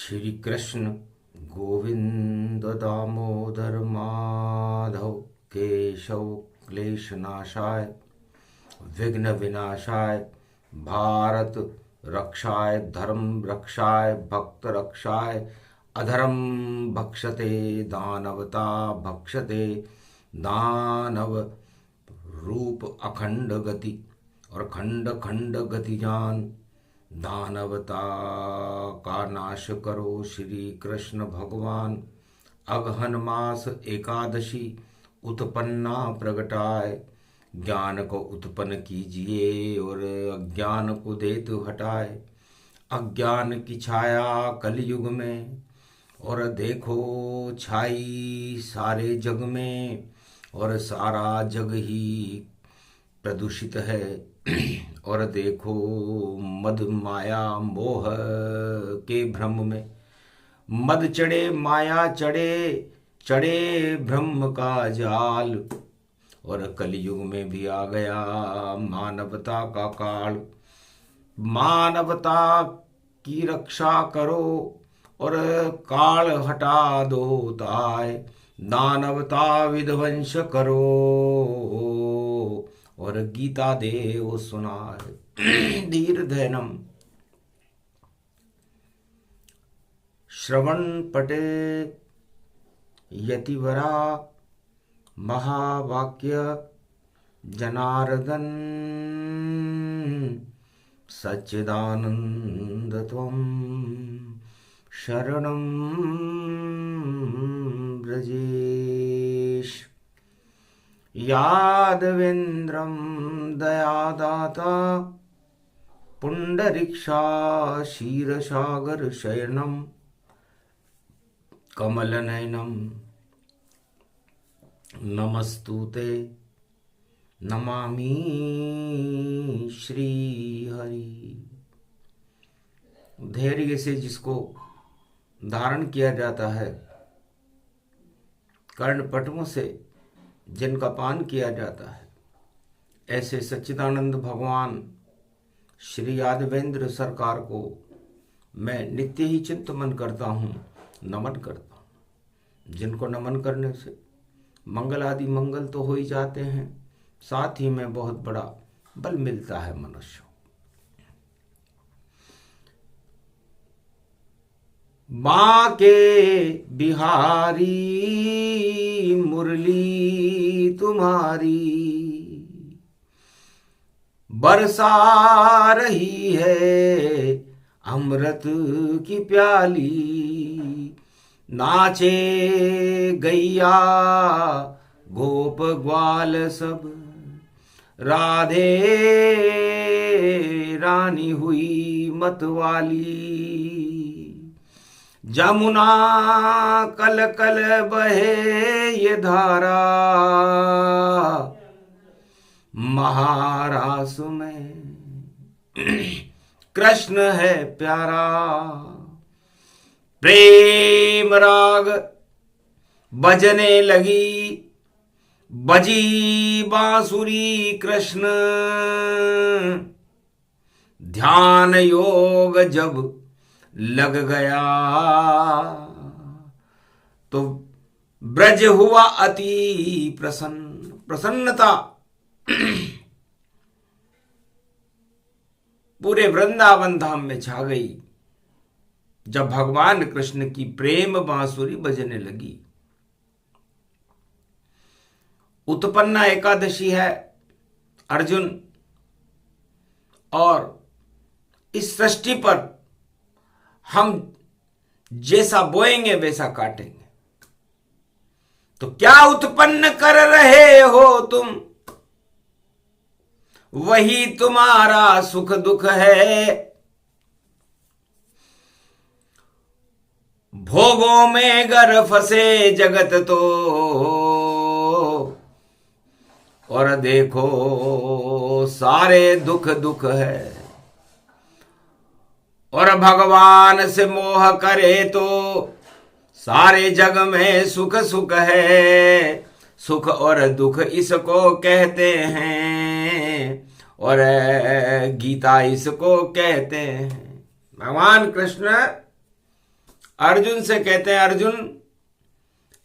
श्री कृष्ण गोविंद दामोदर माधव केशव क्लेशनाशाय विघ्न विनाशाय भारत रक्षाय धर्म रक्षाय भक्त रक्षाय अधर्म भक्षते दानवता भक्षते दानव रूप अखंड गति और खंड खंड गति जान दानवता का नाश करो श्री कृष्ण भगवान। अगहन मास एकादशी उत्पन्ना प्रगटाए ज्ञान को उत्पन्न कीजिए और अज्ञान को देतु हटाए। अज्ञान की छाया कलयुग में और देखो छाई सारे जग में और सारा जग ही प्रदूषित है। और देखो मद माया मोह के भ्रम में मद चढ़े माया चढ़े चढ़े ब्रह्म का जाल। और कलयुग में भी आ गया मानवता का काल। मानवता की रक्षा करो और काल हटा दो ताय। दानवता विध्वंस करो और गीता देव सुनाए। धीर धैनम श्रवण पटे यतिवरा महावाक्य जनार्दन सच्चिदानंद त्वं शरणं ब्रजेश। यादवेन्द्रं दयादाता पुंडरीक्षा क्षीरसागर शयनं कमलनयनं नमस्तुते नमामि श्री हरि। धैर्य से जिसको धारण किया जाता है, कर्णपटुओं से जिनका पान किया जाता है, ऐसे सच्चिदानंद भगवान श्री यादवेंद्र सरकार को मैं नित्य ही चिंतन करता हूँ, नमन करता हूँ। जिनको नमन करने से मंगल आदि मंगल तो हो ही जाते हैं, साथ ही में बहुत बड़ा बल मिलता है मनुष्य। बांके बिहारी मुरली तुम्हारी बरसा रही है अमृत की प्याली। नाचे गैया गोप ग्वाल सब राधे रानी हुई मतवाली। जमुना कल कल बहे ये धारा महारास में कृष्ण है प्यारा। प्रेम राग बजने लगी बजी बांसुरी कृष्ण। ध्यान योग जब लग गया तो ब्रज हुआ अति प्रसन्न। प्रसन्नता पूरे वृंदावन धाम में छा गई जब भगवान कृष्ण की प्रेम बांसुरी बजने लगी। उत्पन्ना एकादशी है अर्जुन, और इस सृष्टि पर हम जैसा बोएंगे वैसा काटेंगे। तो क्या उत्पन्न कर रहे हो तुम, वही तुम्हारा सुख दुख है। भोगों में गर फंसे जगत तो, और देखो सारे दुख दुख है। और भगवान से मोह करे तो सारे जग में सुख सुख है। सुख और दुख इसको कहते हैं और गीता इसको कहते हैं। भगवान कृष्ण अर्जुन से कहते हैं, अर्जुन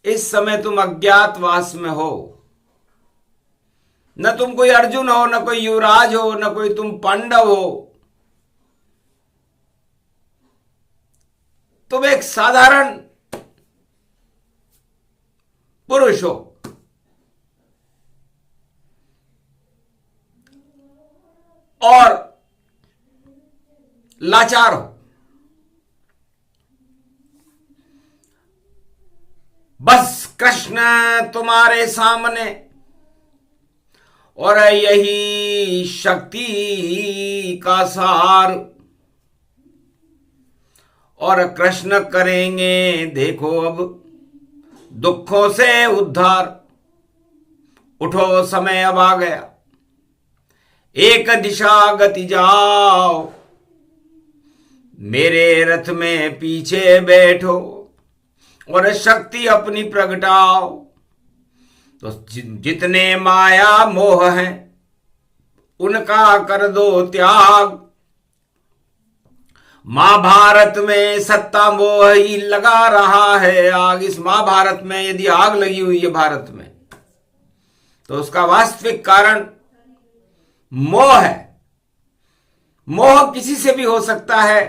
इस समय तुम अज्ञातवास में हो, न तुम कोई अर्जुन हो, न कोई युवराज हो, न कोई तुम पांडव हो, तुम एक साधारण पुरुष हो। और लाचार हो। बस कृष्ण तुम्हारे सामने और यही शक्ति का सार, और कृष्ण करेंगे देखो अब दुखों से उद्धार। उठो समय अब आ गया, एक दिशा गति जाओ, मेरे रथ में पीछे बैठो और शक्ति अपनी प्रगटाओ। तो जितने माया मोह हैं उनका कर दो त्याग। महाभारत में सत्ता मोह ही लगा रहा है आग। इस महाभारत में यदि आग लगी हुई है भारत में, तो उसका वास्तविक कारण मोह है। मोह किसी से भी हो सकता है।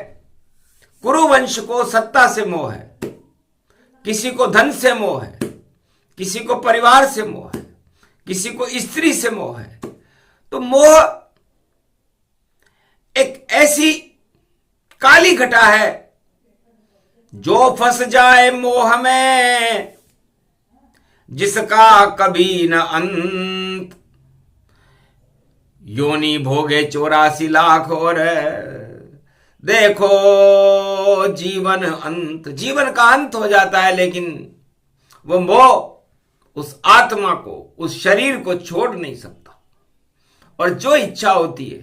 कुरुवंश को सत्ता से मोह है, किसी को धन से मोह है, किसी को परिवार से मोह है, किसी को स्त्री से मोह है। तो मोह एक ऐसी काली घटा है जो फंस जाए मोह में, जिसका कभी न अंत। योनि भोगे 84 लाख और देखो जीवन अंत। जीवन का अंत हो जाता है, लेकिन वो मोह उस आत्मा को, उस शरीर को छोड़ नहीं सकता। और जो इच्छा होती है,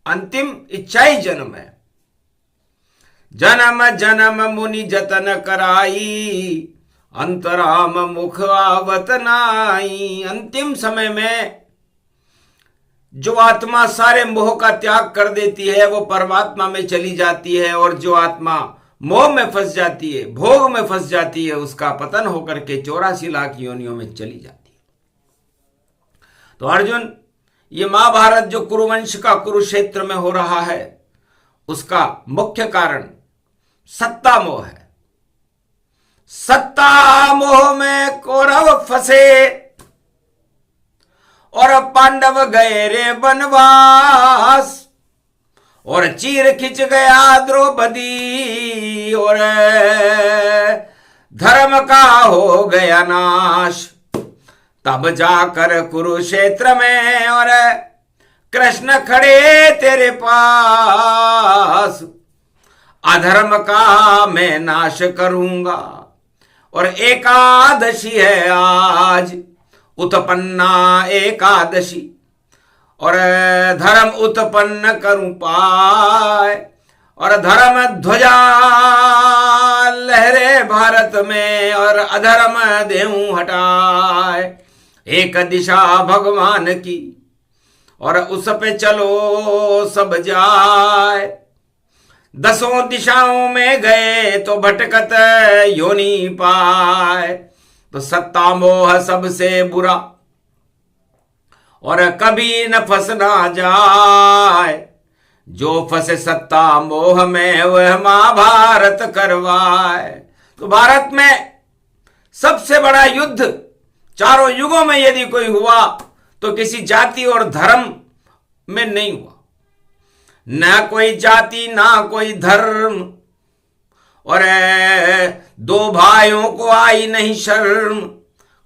अंतिम इच्छा ही जन्म है। जन्म जन्म मुनि जतन कराई, अंतराम मुख आवत नाई। अंतिम समय में जो आत्मा सारे मोह का त्याग कर देती है, वो परमात्मा में चली जाती है। और जो आत्मा मोह में फंस जाती है, भोग में फंस जाती है, उसका पतन होकर के 84 लाख योनियों में चली जाती है। तो अर्जुन, ये महाभारत जो कुरुवंश का कुरुक्षेत्र में हो रहा है, उसका मुख्य कारण सत्ता मोह है। सत्ता मोह में कौरव फंसे और पांडव गए रे वनवास, और चीर खिंच गया द्रौपदी, और धर्म का हो गया नाश। तब जाकर कुरुक्षेत्र में और कृष्ण खड़े तेरे पास, अधर्म का मैं नाश करूंगा। और एकादशी है आज, उत्पन्ना एकादशी, और धर्म उत्पन्न करूं पाए, और धर्म ध्वजा लहरे भारत में, और अधर्म देऊं हटाए। एक दिशा भगवान की, और उस पे चलो सब जाए। 10 दिशाओं में गए तो भटकत योनि पाए। तो सत्ता मोह सबसे बुरा, और कभी न फंसना जाए। जो फंसे सत्ता मोह में वह महाभारत करवाए। तो भारत में सबसे बड़ा युद्ध चारों युगों में यदि कोई हुआ, तो किसी जाति और धर्म में नहीं हुआ। न कोई जाति, ना कोई धर्म, और 2 भाइयों को आई नहीं शर्म।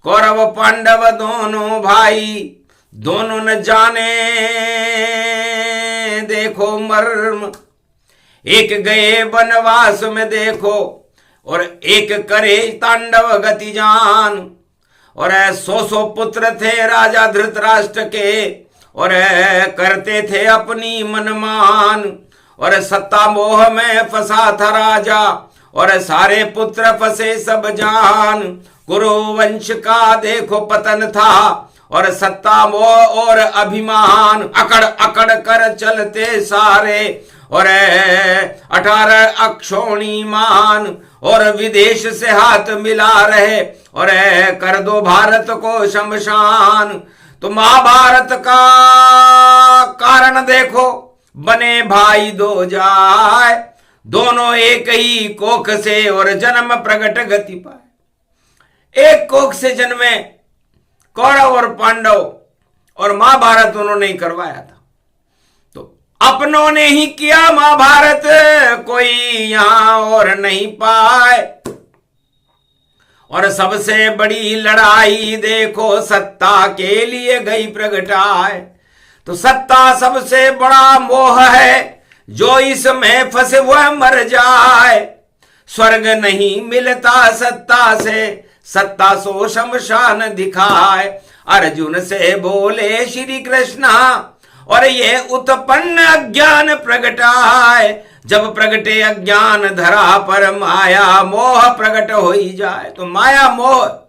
कौरव पांडव दोनों भाई, दोनों न जाने देखो मर्म। एक गए वनवास में देखो, और एक करे तांडव गति जान। और 100 पुत्र थे राजा धृतराष्ट्र के, और करते थे अपनी मनमान। और सत्ता मोह में फंसा था राजा, और सारे पुत्र फंसे सब जान। कुरुवंश का देखो पतन था, और सत्ता मोह और अभिमान अकड़ अकड़ कर चलते सारे। और 18 अक्षोणी मान, और विदेश से हाथ मिला रहे और कर दो भारत को शमशान। तो महाभारत का कारण देखो, बने भाई दो जाए, दोनों एक ही कोख से और जन्म प्रगट गति पाए। एक कोख से जन्मे कौरव और पांडव, और महाभारत उन्होंने ही करवाया था। तो अपनों ने ही किया महाभारत, कोई यहां और नहीं पाए। और सबसे बड़ी लड़ाई देखो सत्ता के लिए गई प्रगटाए। तो सत्ता सबसे बड़ा मोह है, जो इसमें फंसे वह मर जाए। स्वर्ग नहीं मिलता सत्ता से, सत्ता सो शमशान दिखाए। अर्जुन से बोले श्री कृष्णा, और ये उत्पन्न अज्ञान प्रगटाए। जब प्रगटे अज्ञान धरा पर, माया मोह प्रकट हो ही जाए। तो माया मोह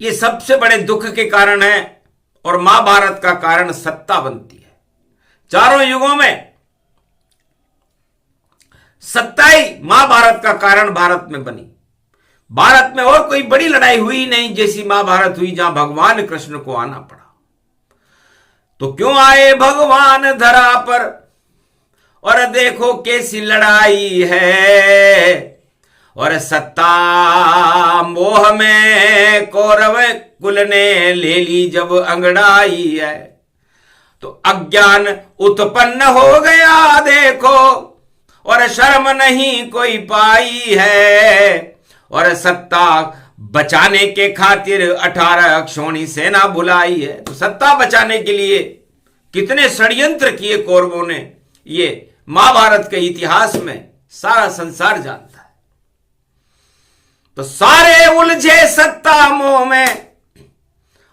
ये सबसे बड़े दुख के कारण है, और महाभारत का कारण सत्ता बनती है। चारों युगों में सत्ता ही महाभारत का कारण भारत में बनी। भारत में और कोई बड़ी लड़ाई हुई नहीं जैसी महाभारत हुई, जहां भगवान कृष्ण को आना पड़ा। तो क्यों आए भगवान धरा पर, और देखो कैसी लड़ाई है। और सत्ता मोह में कौरव कुल ने ले ली जब अंगड़ाई है। तो अज्ञान उत्पन्न हो गया देखो, और शर्म नहीं कोई पाई है। और सत्ता बचाने के खातिर 18 अक्षौणी सेना बुलाई है। तो सत्ता बचाने के लिए कितने षड्यंत्र किए कौरवों ने, ये महाभारत के इतिहास में सारा संसार जानता है। तो सारे उलझे सत्ता मोह में,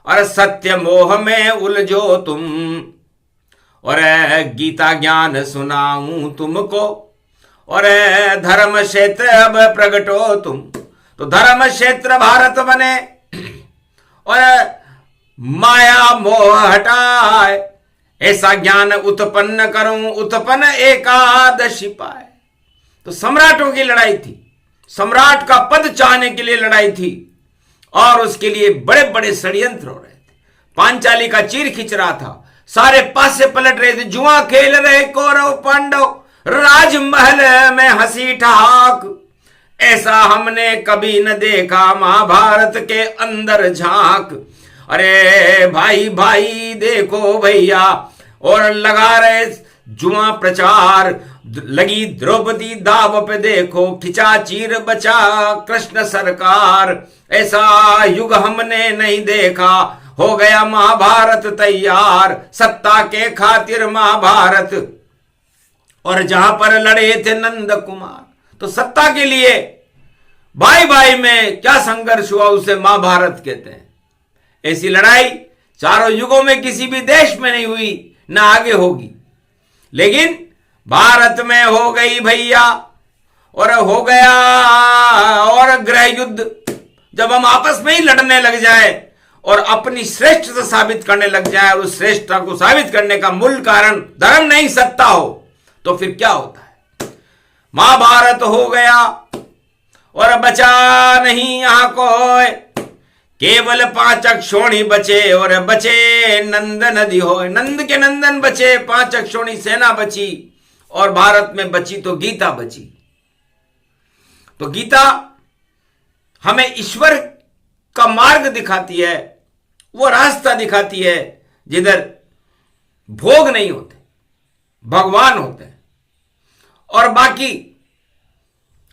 और सत्य मोह में उलझो तुम। और गीता ज्ञान सुनाऊं तुमको, और धर्म क्षेत्र अब प्रगटो तुम। तो धर्म क्षेत्र भारत बने, और माया मोह हटाए। ऐसा ज्ञान उत्पन्न करूं, उत्पन्न एकादशी पाए। तो सम्राटों की लड़ाई थी, सम्राट का पद चाहने के लिए लड़ाई थी, और उसके लिए बड़े बड़े षड्यंत्र हो रहे थे। पांचाली का चीर खींच रहा था, सारे पासे पलट रहे थे, जुआ खेल रहे कौरव पांडव, राजमहल में हंसी ठहाक। ऐसा हमने कभी न देखा, महाभारत के अंदर झांक। अरे भाई भाई देखो भैया, और लगा रहे जुआ प्रचार। लगी द्रौपदी दाव पे देखो, खिंचा चीर बचा कृष्ण सरकार। ऐसा युग हमने नहीं देखा, हो गया महाभारत तैयार। सत्ता के खातिर महाभारत, और जहां पर लड़े थे नंद कुमार। तो सत्ता के लिए भाई भाई में क्या संघर्ष हुआ, उसे महाभारत कहते हैं। ऐसी लड़ाई चारों युगों में किसी भी देश में नहीं हुई, ना आगे होगी। लेकिन भारत में हो गई भैया, और हो गया और गृह युद्ध। जब हम आपस में ही लड़ने लग जाए और अपनी श्रेष्ठता साबित करने लग जाए, और उस श्रेष्ठता को साबित करने का मूल कारण धर्म नहीं सत्ता हो, तो फिर क्या होता है। महाभारत हो गया, और बचा नहीं यहां कोई, केवल 5 अक्षौणी बचे, और बचे नंद नदी हो। नंद के नंदन बचे, 5 अक्षौणी सेना बची, और भारत में बची तो गीता बची। तो गीता हमें ईश्वर का मार्ग दिखाती है, वो रास्ता दिखाती है जिधर भोग नहीं होते, भगवान होते हैं। और बाकी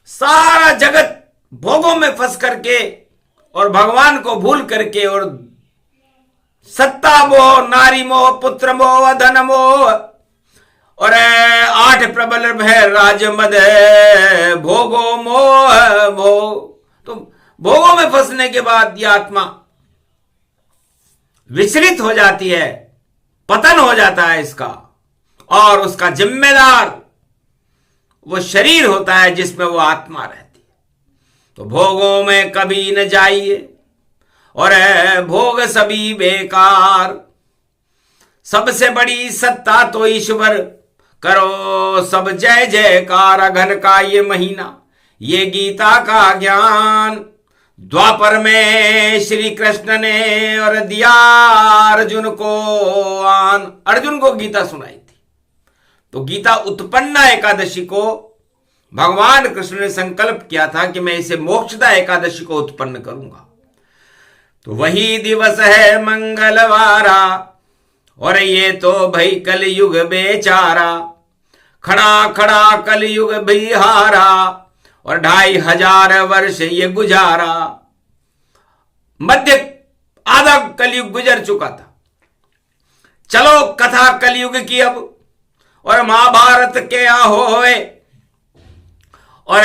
सारा जगत भोगों में फंस करके और भगवान को भूल करके, और सत्ता मोह, नारी मोह, पुत्र मोह, धन मोह, और 8 प्रबल भय राजमद, भोगो मोह मोह। तो भोगों में फंसने के बाद यह आत्मा विचलित हो जाती है, पतन हो जाता है इसका, और उसका जिम्मेदार वो शरीर होता है जिसमें वो आत्मा रहती है। तो भोगों में कभी न जाइए, और भोग सभी बेकार। सबसे बड़ी सत्ता तो ईश्वर करो सब जय जयकार, अघन का ये महीना, ये गीता का ज्ञान द्वापर में श्री कृष्ण ने और दिया अर्जुन को आन। अर्जुन को गीता सुनाई थी। तो गीता उत्पन्ना एकादशी को भगवान कृष्ण ने संकल्प किया था कि मैं इसे मोक्षदा एकादशी को उत्पन्न करूंगा। तो वही दिवस है मंगलवारा, और ये तो भाई कलयुग बेचारा, खड़ा खड़ा कलयुग बिहारा, और 2500 वर्ष ये गुजारा। मध्य आधा कलयुग गुजर चुका था। चलो कथा कलयुग की अब, और महाभारत के होए, और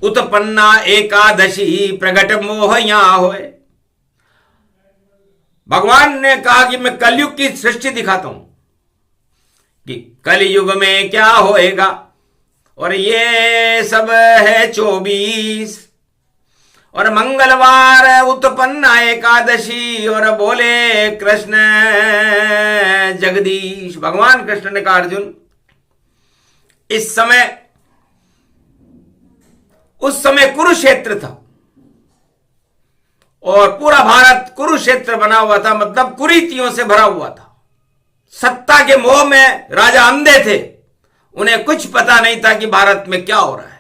उत्पन्ना एकादशी प्रगट मोह यहां होए। भगवान ने कहा कि मैं कलयुग की सृष्टि दिखाता हूं कि कलयुग में क्या होएगा। और ये सब है 24, और मंगलवार उत्पन्ना एकादशी, और बोले कृष्ण जगदीश। भगवान कृष्ण ने कहा अर्जुन, इस समय, उस समय कुरुक्षेत्र था, और पूरा भारत कुरुक्षेत्र बना हुआ था, मतलब कुरीतियों से भरा हुआ था। सत्ता के मोह में राजा अंधे थे, उन्हें कुछ पता नहीं था कि भारत में क्या हो रहा है।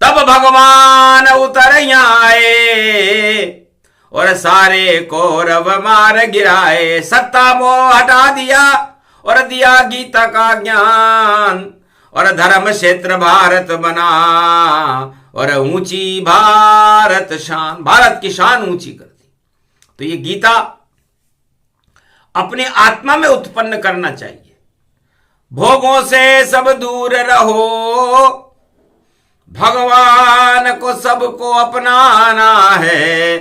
तब भगवान उतर आए, और सारे कौरव मार गिराए। सत्ता मोह हटा दिया, और दिया गीता का ज्ञान, और धर्म क्षेत्र भारत बना, और ऊंची भारत शान, भारत की शान ऊंची कर दी। तो ये गीता अपनी आत्मा में उत्पन्न करना चाहिए। भोगों से सब दूर रहो, भगवान को सबको अपनाना है,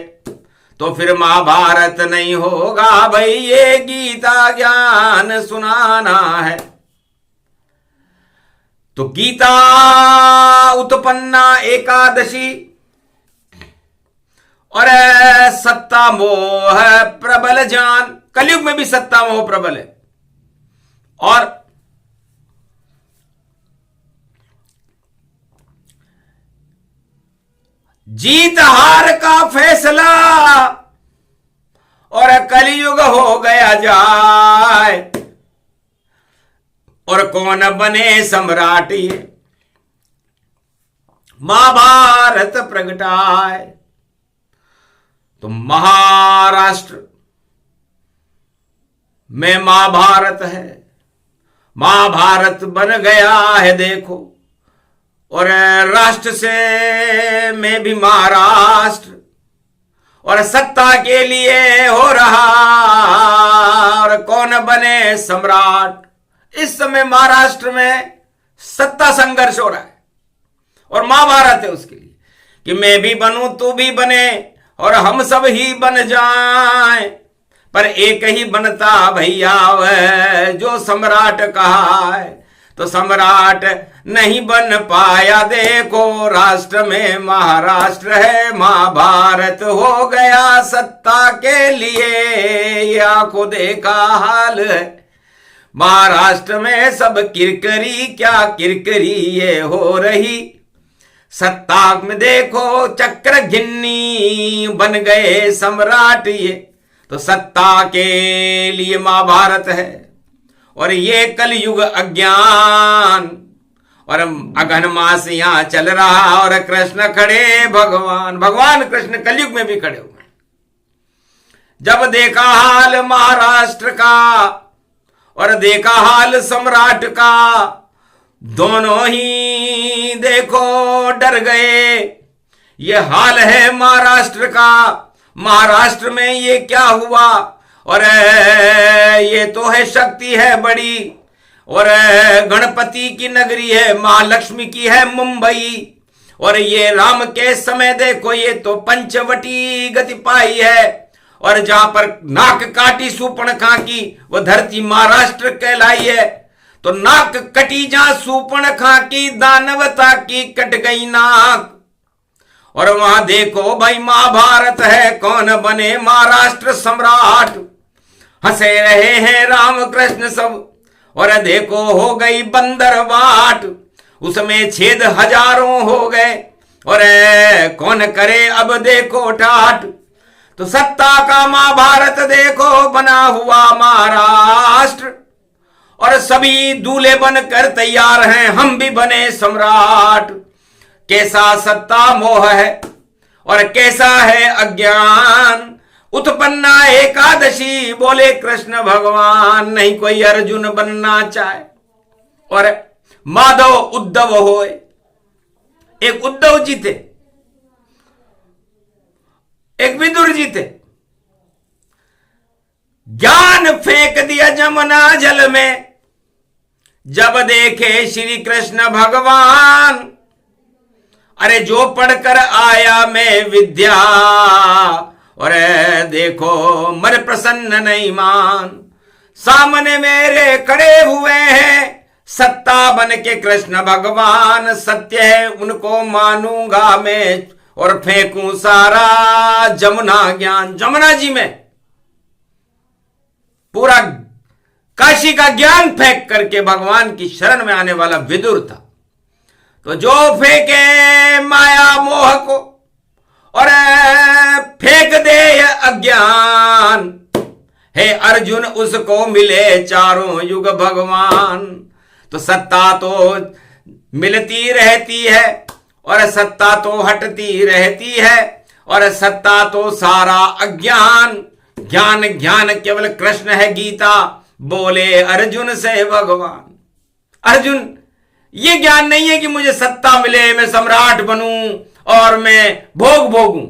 तो फिर महाभारत नहीं होगा भाई, ये गीता ज्ञान सुनाना है। तो गीता उत्पन्ना एकादशी, और सत्ता मोह प्रबल जान। कलयुग में भी सत्ता मोह प्रबल है, और जीत हार का फैसला, और कलयुग हो गया जाए, और कौन बने सम्राट, ये महाभारत प्रगटाए। तो महाराष्ट्र में महाभारत है, महाभारत बन गया है देखो, और राष्ट्र से में भी महाराष्ट्र, और सत्ता के लिए हो रहा, और कौन बने सम्राट। इस समय महाराष्ट्र में सत्ता संघर्ष हो रहा है, और महाभारत है उसके लिए कि मैं भी बनूं, तू भी बने, और हम सब ही बन जाएं, पर एक ही बनता भैया वह जो सम्राट कहा है। तो सम्राट नहीं बन पाया, देखो राष्ट्र में महाराष्ट्र है, महाभारत हो गया सत्ता के लिए, ये आंखों देखा हाल है। महाराष्ट्र में सब किरकरी, क्या किरकरी ये हो रही, सत्ता में देखो चक्र घिन्नी, बन गए सम्राट ये। तो सत्ता के लिए महाभारत है, और ये कलयुग अज्ञान, और अगहन मास यहां चल रहा, और कृष्ण खड़े भगवान कृष्ण कलयुग में भी खड़े हुए। जब देखा हाल महाराष्ट्र का, और देखा हाल सम्राट का, दोनों ही देखो डर गए। ये हाल है महाराष्ट्र का, महाराष्ट्र में ये क्या हुआ, और ये तो है शक्ति है बड़ी, और गणपति की नगरी है, महालक्ष्मी की है मुंबई, और ये राम के समय देखो ये तो पंचवटी गति पाई है, और जहां पर नाक काटी सूर्पणखा की वो धरती महाराष्ट्र कहलाई है। तो नाक कटी जहां सूर्पणखा की, दानवता की कट गई नाक, और वहां देखो भाई महाभारत है, कौन बने महाराष्ट्र सम्राट। हंसे रहे हैं राम कृष्ण सब, और देखो हो गई बंदर वाट, उसमें छेद हजारों हो गए, और कौन करे अब देखो ठाट। तो सत्ता का महाभारत देखो बना हुआ महाराष्ट्र, और सभी दूल्हे बनकर तैयार हैं, हम भी बने सम्राट। कैसा सत्ता मोह है और कैसा है अज्ञान, उत्पन्ना एकादशी बोले कृष्ण भगवान। नहीं कोई अर्जुन बनना चाहे और माधव उद्धव होए। एक उद्धव जी थे, एक विदुर जी थे। ज्ञान फेंक दिया जमुना जल में, जब देखे श्री कृष्ण भगवान। अरे जो पढ़कर आया मैं विद्या, और देखो मर प्रसन्न नहीं मान। सामने मेरे खड़े हुए हैं सत्ता बन के कृष्ण भगवान। सत्य है उनको मानूंगा मैं, और फेंकूं सारा जमुना ज्ञान। जमुना जी में पूरा काशी का ज्ञान फेंक करके भगवान की शरण में आने वाला विदुर था। तो जो फेंके माया मोह को और फेंक दे अज्ञान, हे अर्जुन उसको मिले चारों युग भगवान। तो सत्ता तो मिलती रहती है और सत्ता तो हटती रहती है, और सत्ता तो सारा अज्ञान। ज्ञान ज्ञान केवल कृष्ण है गीता बोले अर्जुन से भगवान। अर्जुन ये ज्ञान नहीं है कि मुझे सत्ता मिले, मैं सम्राट बनूं और मैं भोग भोगूं।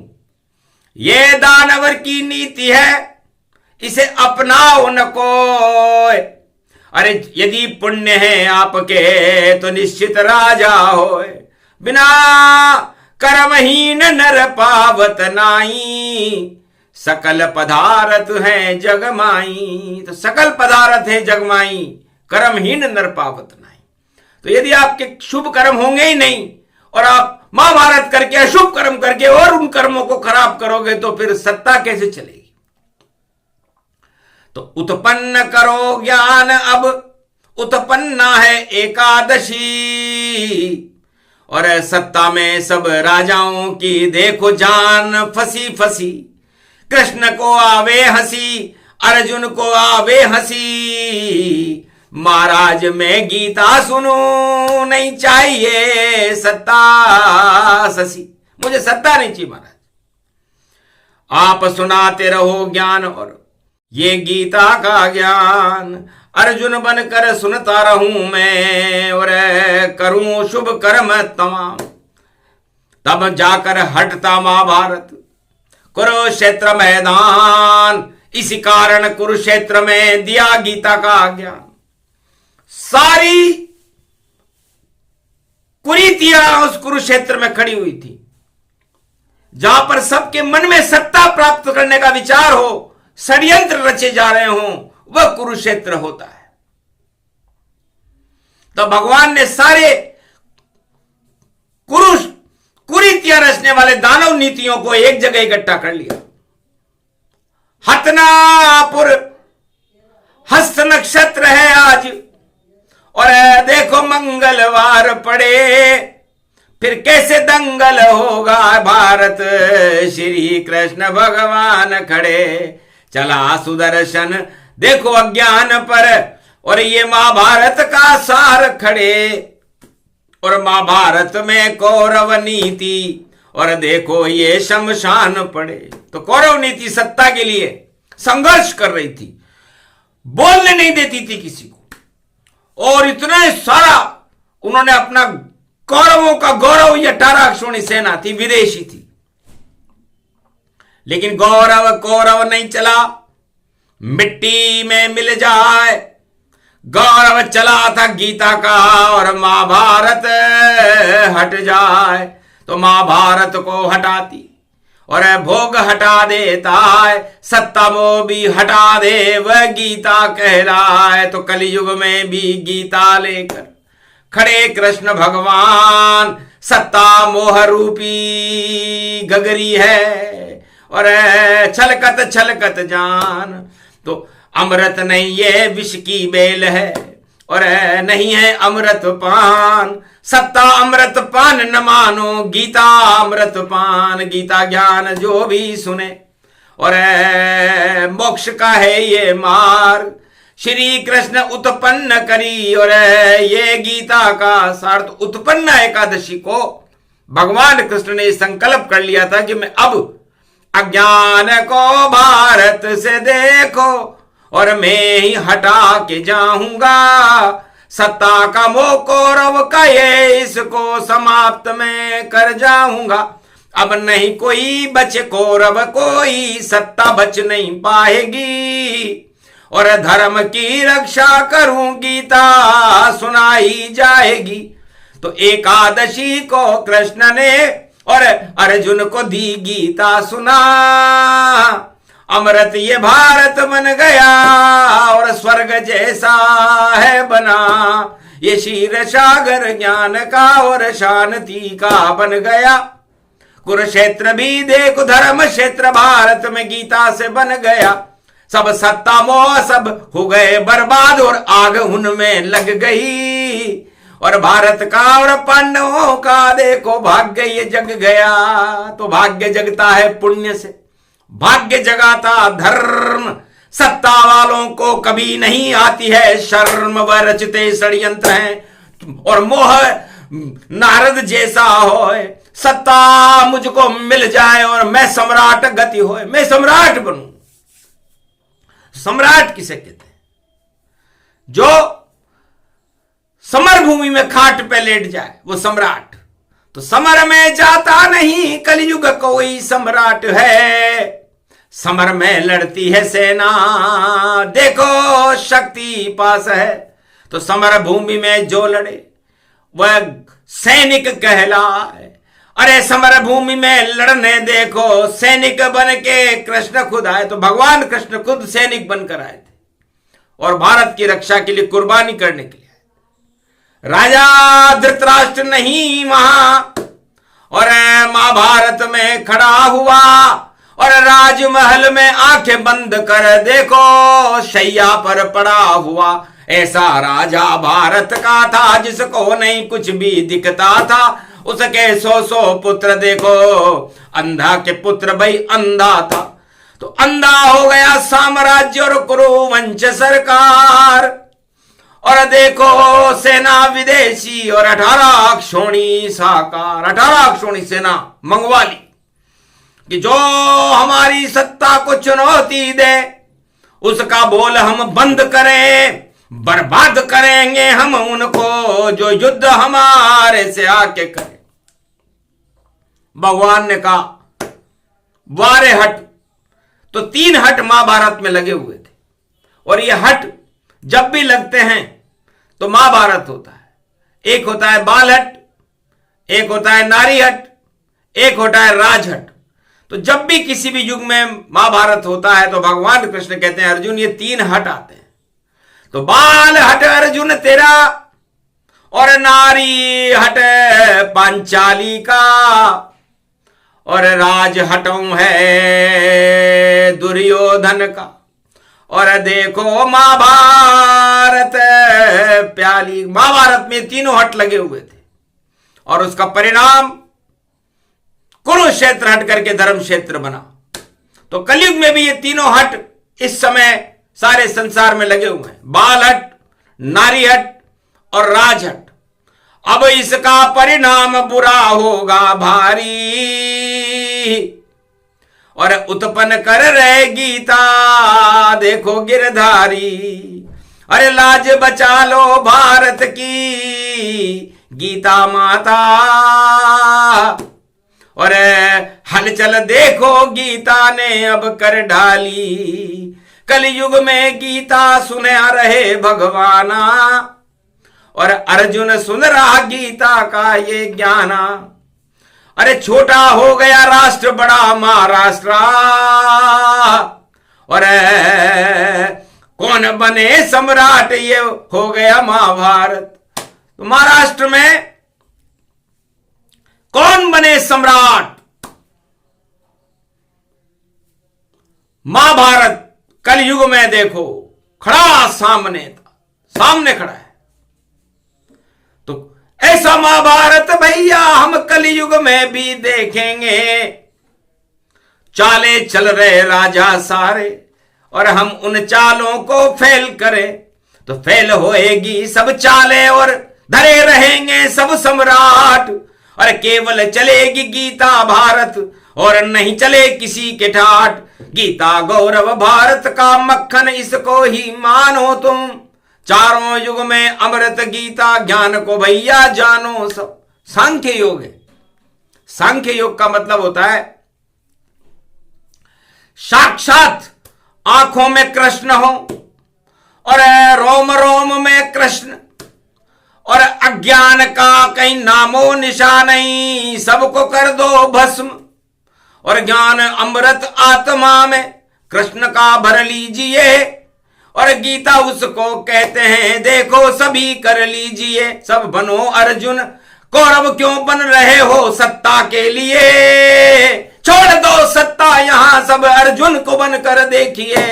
ये दानवर की नीति है, इसे अपनाओ न कोई। अरे यदि पुण्य है आपके तो निश्चित राजा होए। बिना कर्महीन नर पावत नाई, सकल पदार्थ है जगमाई। तो सकल पदार्थ है जगमाई, कर्महीन नर पावत नाई। तो यदि आपके शुभ कर्म होंगे ही नहीं और आप महाभारत करके अशुभ कर्म करके और उन कर्मों को खराब करोगे, तो फिर सत्ता कैसे चलेगी। तो उत्पन्न करो ज्ञान अब, उत्पन्ना है एकादशी। और सत्ता में सब राजाओं की देखो जान फंसी फंसी। कृष्ण को आवे हंसी, अर्जुन को आवे हंसी। महाराज मैं गीता सुनूं, नहीं चाहिए सत्ता ससी। मुझे सत्ता नहीं चाहिए महाराज, आप सुनाते रहो ज्ञान और ये गीता का ज्ञान। अर्जुन बनकर सुनता रहूं मैं और करूं शुभ कर्म तमाम। तब जाकर हटता महाभारत कुरुक्षेत्र मैदान। इसी कारण कुरुक्षेत्र में दिया गीता का ज्ञान। सारी कुरीतियां उस कुरुक्षेत्र में खड़ी हुई थी। जहां पर सबके मन में सत्ता प्राप्त करने का विचार हो, षड्यंत्र रचे जा रहे हों, वह कुरुक्षेत्र होता है। तो भगवान ने सारे कुरीतियां रचने वाले दानव नीतियों को एक जगह इकट्ठा कर लिया। हतनापुर हस्त नक्षत्र है आज, और देखो मंगलवार पड़े, फिर कैसे दंगल होगा भारत। श्री कृष्ण भगवान खड़े, चला सुदर्शन देखो अज्ञान पर, और ये महाभारत का सार खड़े। और महाभारत में कौरव नीति, और देखो ये शमशान पड़े। तो कौरव नीति सत्ता के लिए संघर्ष कर रही थी, बोलने नहीं देती थी किसी को। और इतने सारा उन्होंने अपना कौरवों का गौरव, ये 18 अक्षौणी सेना थी, विदेशी थी। लेकिन गौरव कौरव नहीं चला, मिट्टी में मिल जाए। गौरव चला था गीता का, और महाभारत हट जाए। तो महाभारत को हटाती और भोग हटा देता है, सत्ता मोह भी हटा दे, वह गीता कहलाए। तो कलयुग में भी गीता लेकर खड़े कृष्ण भगवान। सत्ता मोह रूपी गगरी है, और छलकत छलकत जान। तो अमृत नहीं ये विष की बेल है, और नहीं है अमृत पान। सत्ता अमृत पान न मानो, गीता अमृत पान। गीता ज्ञान जो भी सुने, और मोक्ष का है ये मार्ग, श्री कृष्ण उत्पन्न करी। और ये गीता का सार्थ। उत्पन्न एकादशी को भगवान कृष्ण ने संकल्प कर लिया था कि मैं अब अज्ञान को भारत से देखो, और मैं ही हटा के जाऊंगा सत्ता का मोह कौरव का, ये इसको समाप्त मैं कर जाऊंगा। अब नहीं कोई बचे कौरव, कोई सत्ता बच नहीं पाएगी, और धर्म की रक्षा करूं गीता सुनाई जाएगी। तो एकादशी को कृष्ण ने और अर्जुन को दी गीता सुना, अमृत ये भारत बन गया, और स्वर्ग जैसा है बना। ये क्षीर सागर ज्ञान का और शांति का बन गया। कुरुक्षेत्र भी देखो धर्म क्षेत्र भारत में गीता से बन गया। सब सत्ता मोह सब हो गए बर्बाद, और आग उनमें लग गई। और भारत का और पांडवों का देखो भाग्य ये जग गया। तो भाग्य जगता है पुण्य से, भाग्य जगाता धर्म। सत्ता वालों को कभी नहीं आती है शर्म, वह रचते षड्यंत्र हैं और मोह नारद जैसा होए। सत्ता मुझको मिल जाए और मैं सम्राट गति होए, मैं सम्राट बनूं। सम्राट किसे कहते हैं? जो समर भूमि में खाट पे लेट जाए वो सम्राट। तो समर में जाता नहीं कलयुग कोई सम्राट है। समर में लड़ती है सेना, देखो शक्ति पास है। तो समर भूमि में जो लड़े वह सैनिक कहलाए। अरे समर भूमि में लड़ने देखो सैनिक बन के कृष्ण खुद आए। तो भगवान कृष्ण खुद सैनिक बनकर आए थे और भारत की रक्षा के लिए कुर्बानी करने के लिए। राजा धृतराष्ट्र नहीं वहां, और महाभारत में खड़ा हुआ और राजमहल में आंखें बंद कर देखो शैया पर पड़ा हुआ। ऐसा राजा भारत का था जिसको नहीं कुछ भी दिखता था। उसके 100 पुत्र देखो, अंधा के पुत्र भाई अंधा था। तो अंधा हो गया साम्राज्य और कुरुवंश सरकार। और देखो सेना विदेशी और 18 अक्षोणी साकार, 18 अक्षोणी सेना मंगवा ली कि जो हमारी सत्ता को चुनौती दे उसका बोल हम बंद करें, बर्बाद करेंगे हम उनको जो युद्ध हमारे से आके करे। भगवान ने कहा वारे हट। तो 3 हट महाभारत में लगे हुए थे, और ये हट जब भी लगते हैं तो महाभारत होता है। एक होता है बाल हट, एक होता है नारी हट, एक होता है राजहट। तो जब भी किसी भी युग में महाभारत होता है तो भगवान कृष्ण कहते हैं अर्जुन ये 3 हट आते हैं। तो बाल हट अर्जुन तेरा, और नारी हट पांचाली का, और राज हटों है दुर्योधन का। और देखो महाभारत प्याली। महाभारत में 3 हट लगे हुए थे और उसका परिणाम कुरुक्षेत्र हट करके धर्म क्षेत्र बना। तो कलयुग में भी ये 3 हट इस समय सारे संसार में लगे हुए हैं, बाल हट, नारी हट और राजहट। अब इसका परिणाम बुरा होगा भारी, और उत्पन्न कर रहे गीता देखो गिरधारी। अरे लाज बचा लो भारत की गीता माता, और हलचल देखो गीता ने अब कर डाली। कलयुग में गीता सुने रहे भगवाना, और अर्जुन सुन रहा गीता का ये ज्ञाना। अरे छोटा हो गया राष्ट्र बड़ा महाराष्ट्र, और कौन बने सम्राट ये हो गया महाभारत। तो महाराष्ट्र में कौन बने सम्राट? महाभारत कलयुग में देखो खड़ा सामने था, सामने खड़ा है। ऐसा महाभारत भैया हम कलयुग में भी देखेंगे। चाले चल रहे राजा सारे और हम उन चालों को फेल करें तो फेल होएगी सब चाले और धरे रहेंगे सब सम्राट। और केवल चलेगी गीता भारत और नहीं चले किसी के ठाट। गीता गौरव भारत का मक्खन इसको ही मानो तुम। चारों युग में अमृत गीता ज्ञान को भैया जानो सब। सांख्य योग है। सांख्य योग का मतलब होता है साक्षात आंखों में कृष्ण हो और रोम रोम में कृष्ण और अज्ञान का कहीं नामो निशान नहीं, सबको कर दो भस्म। और ज्ञान अमृत आत्मा में कृष्ण का भर लीजिए और गीता उसको कहते हैं देखो सभी कर लीजिए। सब बनो अर्जुन कौरव क्यों बन रहे हो सत्ता के लिए। छोड़ दो सत्ता यहां सब अर्जुन को बनकर देखिए।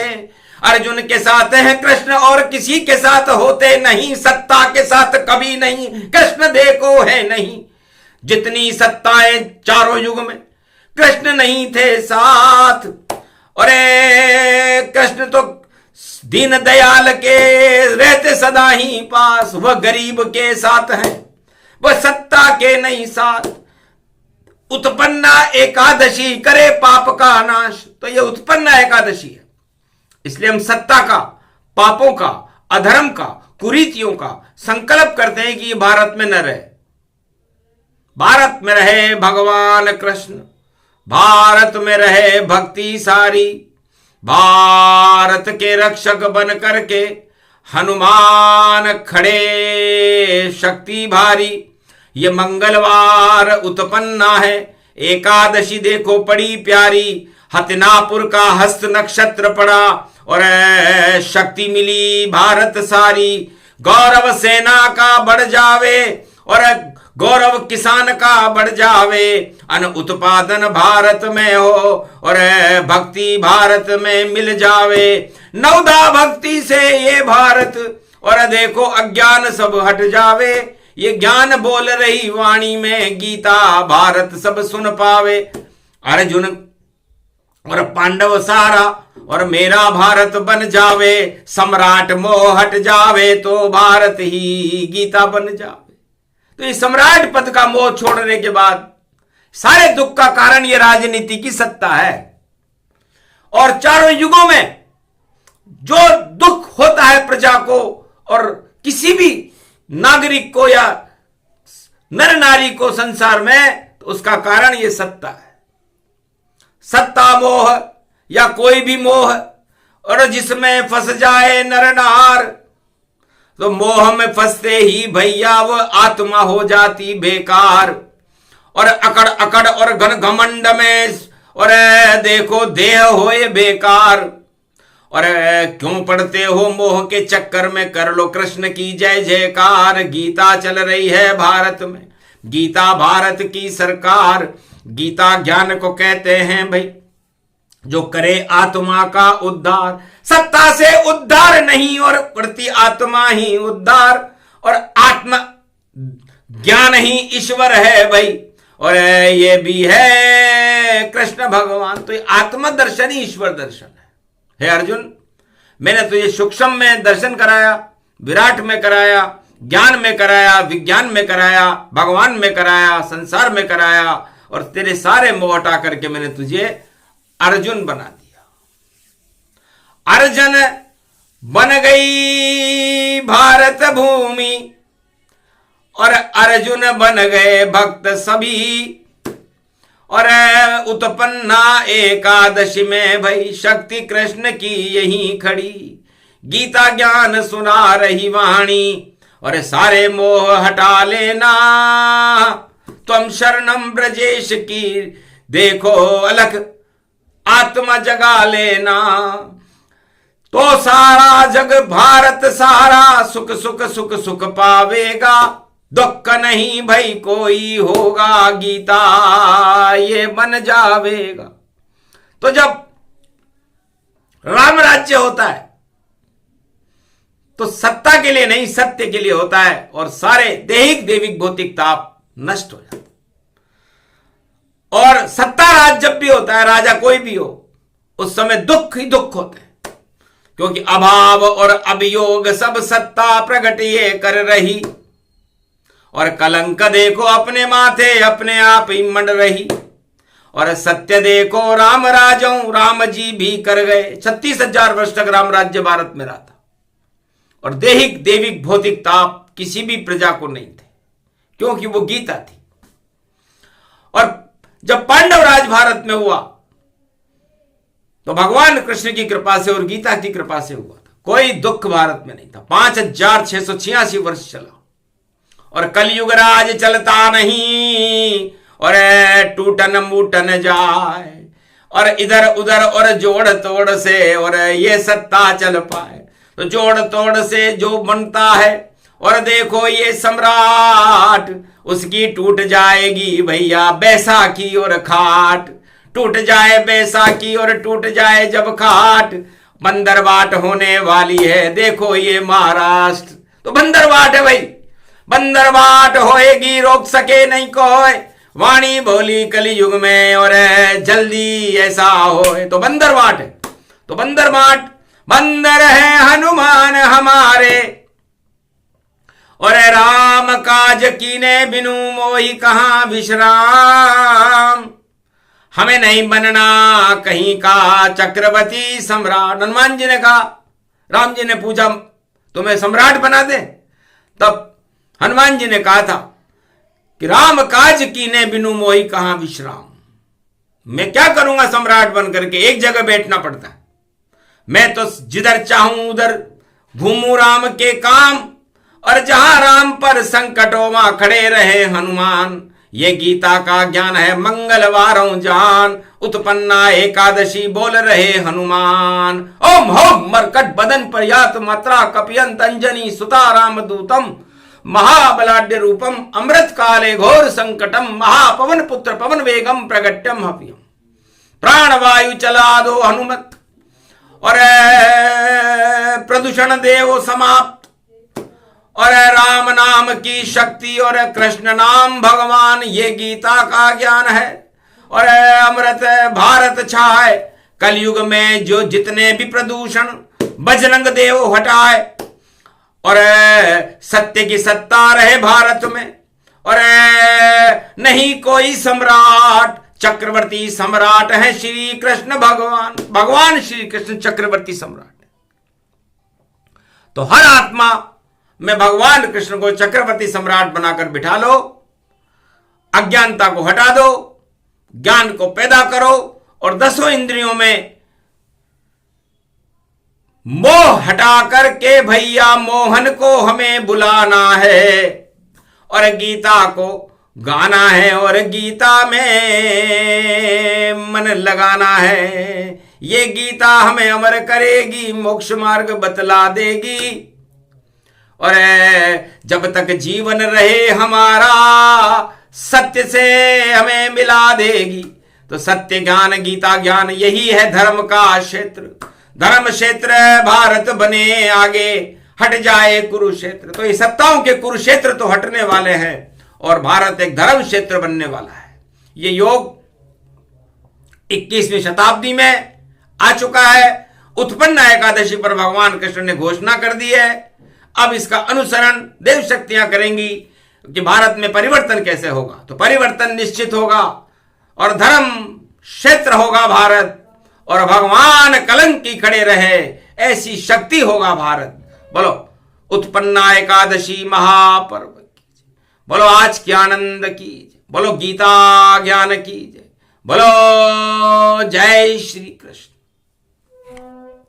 अर्जुन के साथ है कृष्ण और किसी के साथ होते नहीं। सत्ता के साथ कभी नहीं कृष्ण देखो है नहीं। जितनी सत्ताएं चारों युग में कृष्ण नहीं थे साथ। और कृष्ण तो दीन दयाल के रहते सदा ही पास। वह गरीब के साथ है वह सत्ता के नहीं साथ। उत्पन्ना एकादशी करे पाप का नाश। तो यह उत्पन्ना एकादशी है। इसलिए हम सत्ता का, पापों का, अधर्म का, कुरीतियों का संकल्प करते हैं कि ये भारत में न रहे। भारत में रहे भगवान कृष्ण, भारत में रहे भक्ति सारी। भारत के रक्षक बन करके हनुमान खड़े शक्ति भारी। ये मंगलवार उत्पन्ना है एकादशी देखो बड़ी प्यारी। हतिनापुर का हस्त नक्षत्र पड़ा और शक्ति मिली भारत सारी। गौरव सेना का बढ़ जावे और गौरव किसान का बढ़ जावे। अन्न उत्पादन भारत में हो और भक्ति भारत में मिल जावे। नवदा भक्ति से ये भारत और देखो अज्ञान सब हट जावे। ये ज्ञान बोल रही वाणी में गीता भारत सब सुन पावे। अर्जुन और पांडव सारा और मेरा भारत बन जावे। सम्राट मोह हट जावे तो भारत ही गीता बन जावे। तो ये सम्राट पद का मोह छोड़ने के बाद सारे दुख का कारण ये राजनीति की सत्ता है। और चारों युगों में जो दुख होता है प्रजा को और किसी भी नागरिक को या नर नारी को संसार में, तो उसका कारण ये सत्ता है। सत्ता मोह या कोई भी मोह और जिसमें फंस जाए नर नार तो मोह में फंसते ही भैया वो आत्मा हो जाती बेकार। और अकड़ अकड़ और घन घमंड में और देखो देह होए बेकार। और क्यों पड़ते हो मोह के चक्कर में, कर लो कृष्ण की जय जयकार। गीता चल रही है भारत में, गीता भारत की सरकार। गीता ज्ञान को कहते हैं भाई जो करे आत्मा का उद्धार। सत्ता से उद्धार नहीं और प्रति आत्मा ही उद्धार। और आत्मा ज्ञान ही ईश्वर है भाई और ये भी है कृष्ण भगवान। तो ये आत्मा दर्शन ही ईश्वर दर्शन है। हे अर्जुन, मैंने तुझे सूक्ष्म में दर्शन कराया, विराट में कराया, ज्ञान में कराया, विज्ञान में कराया, भगवान में कराया, संसार में कराया और तेरे सारे मोह हटा करके मैंने तुझे अर्जुन बना दिया। अर्जुन बन गई भारत भूमि और अर्जुन बन गए भक्त सभी। और उत्पन्ना एकादशी में भाई शक्ति कृष्ण की यही खड़ी। गीता ज्ञान सुना रही वाणी और सारे मोह हटा लेना। तुम शरणम ब्रजेश की देखो अलख आत्मा जगा लेना। तो सारा जग भारत सारा सुख सुख सुख सुख पावेगा। दुख नहीं भाई कोई होगा, गीता ये बन जावेगा। तो जब राम राज्य होता है तो सत्ता के लिए नहीं, सत्य के लिए होता है, और सारे दैहिक दैविक भौतिक ताप नष्ट हो जाते। और सत्ता राज जब भी होता है, राजा कोई भी हो, उस समय दुख ही दुख होते हैं, क्योंकि अभाव और अभियोग सब सत्ता प्रगट ये कर रही, और कलंक देखो अपने माथे अपने आप ही मंड रही, और सत्य देखो राम राजों राम जी भी कर गए। 36,000 वर्ष तक राम राज्य भारत में रहा था, और दैहिक दैविक भौतिक ताप किसी भी प्रजा को नहीं थे, क्योंकि वो गीता थी। और जब पांडव राज भारत में हुआ तो भगवान कृष्ण की कृपा से और गीता की कृपा से हुआ था, कोई दुख भारत में नहीं था। 5,686 वर्ष चला, और कलयुग राज चलता नहीं, और टूटन मूटन जाए, और इधर उधर और जोड़ तोड़ से और ये सत्ता चल पाए। तो जोड़ तोड़ से जो बनता है, और देखो ये सम्राट, उसकी टूट जाएगी भैया बैसाखी और खाट, टूट जाए बैसाखी और टूट जाए जब खाट, बंदरबाट होने वाली है देखो ये महाराष्ट्र। तो बंदरबाट है भाई, बंदरबाट होएगी, रोक सके नहीं कोई, वाणी बोली कलयुग में और जल्दी ऐसा हो। तो बंदरबाट है, तो बंदरबाट बंदर है हनुमान हमारे, और राम काज कीने बिनु मोहि कहां विश्राम, हमें नहीं बनना कहीं का चक्रवर्ती सम्राट। हनुमान जी ने कहा, राम जी ने पूछा तुम्हें सम्राट बना दे, तब हनुमान जी ने कहा था कि राम काज कीने बिनु मोहि कहां विश्राम, मैं क्या करूंगा सम्राट बन करके, एक जगह बैठना पड़ता है, मैं तो जिधर चाहूं उधर घूमू राम के काम, और जहां राम पर संकटों में खड़े रहे हनुमान। ये गीता का ज्ञान है मंगलवारों जान, उत्पन्ना एकादशी बोल रहे हनुमान। ओम होम मरकट बदन पर्यात मात्रा कपियंत अंजनी सुता राम दूतम, महाबलाढ्य रूपम अमृत काले घोर संकटम, महापवन पुत्र पवन वेगम प्रगट्यम हव्यम, प्राणवायु चला दो हनुमत, और प्रदूषण देव समाप्त, और राम नाम की शक्ति और कृष्ण नाम भगवान, ये गीता का ज्ञान है। और अमृत भारत छाए कलयुग में, जो जितने भी प्रदूषण बजरंग देव हटाए, और सत्य की सत्ता रहे भारत में, और नहीं कोई सम्राट, चक्रवर्ती सम्राट है श्री कृष्ण भगवान, भगवान श्री कृष्ण चक्रवर्ती सम्राट। तो हर आत्मा में भगवान कृष्ण को चक्रवर्ती सम्राट बनाकर बिठा लो, अज्ञानता को हटा दो, ज्ञान को पैदा करो, और 10 इंद्रियों में मोह हटा करके भैया मोहन को हमें बुलाना है, और गीता को गाना है, और गीता में मन लगाना है। ये गीता हमें अमर करेगी, मोक्ष मार्ग बतला देगी, और जब तक जीवन रहे हमारा सत्य से हमें मिला देगी। तो सत्य ज्ञान गीता ज्ञान यही है धर्म का क्षेत्र, धर्म क्षेत्र भारत बने आगे, हट जाए कुरुक्षेत्र। तो ये सत्ताओं के कुरुक्षेत्र तो हटने वाले हैं, और भारत एक धर्म क्षेत्र बनने वाला है। ये योग 21वीं शताब्दी में आ चुका है। उत्पन्न एकादशी पर भगवान कृष्ण ने घोषणा कर दी है। अब इसका अनुसरण देव शक्तियां करेंगी कि भारत में परिवर्तन कैसे होगा। तो परिवर्तन निश्चित होगा, और धर्म क्षेत्र होगा भारत, और भगवान कलंकी खड़े रहे ऐसी शक्ति होगा भारत। बोलो उत्पन्ना एकादशी महापर्व की जय, बोलो आज की आनंद की जय, बोलो गीता ज्ञान की जय, बोलो जय श्री कृष्ण।